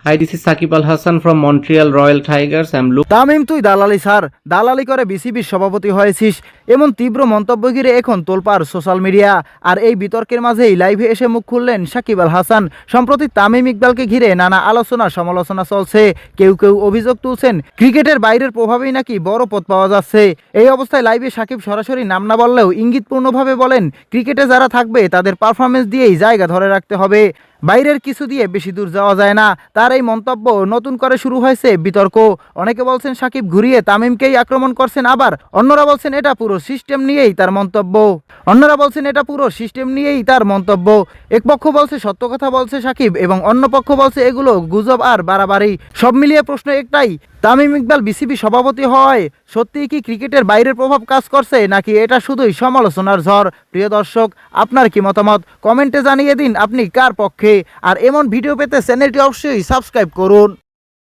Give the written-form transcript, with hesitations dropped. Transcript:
Hi, this is Sakib Al Hassan from Montreal Royal Tigers. I'm looking. Tamim তুই দালালি sir, দালালি করে বিসিবির সভাপতি হয়েছিস, এমন তীব্র মন্তব্য ঘিরে এখন তোলপাড় সোশ্যাল মিডিয়া। আর এই বিতর্কের মাঝেই লাইভে এসে মুখ খুললেন সাকিব আল হাসান। সম্প্রতি তামিম ইকবালকে ঘিরে নানা আলোচনা সমালোচনা চলছে। কেউ কেউ অভিযোগ তুলছেন ক্রিকেটের বাইরের প্রভাবেই নাকি বড় পদ পাওয়া যাচ্ছে। এই অবস্থায় লাইভে সাকিব সরাসরি নাম না বললেও ইঙ্গিতপূর্ণভাবে বলেন ক্রিকেটে যারা থাকবে তাদের পারফরমেন্স দিয়েই জায়গা ধরে রাখতে হবে, বাইরের কিছু দিয়ে বেশি দূর যাওয়া যায় না। তার এই মন্তব্য নতুন করে শুরু হয়েছে বিতর্ক। অনেকে বলছেন সাকিব ঘুরিয়ে তামিমকেই আক্রমণ করছেন, আবার অন্যরা বলছেন এটা পুরো সিস্টেম নিয়েই তার মন্তব্য। এক পক্ষ বলছে সত্য কথা বলছে সাকিব এবং অন্য পক্ষ বলছে এগুলো গুজব আর বাড়াবাড়ি। সব মিলিয়ে প্রশ্ন একটাই, তামিম ইকবাল বিসিবি সভাপতি হয় সত্যিই কি ক্রিকেটের বাইরের প্রভাব কাজ করছে, নাকি এটা শুধুই সমালোচনার ঝড়? প্রিয় দর্শক, আপনার কি মতামত কমেন্টে জানিয়ে দিন আপনি কার পক্ষে। আর এমন ভিডিও পেতে চ্যানেলটি অবশ্যই সাবস্ক্রাইব করুন।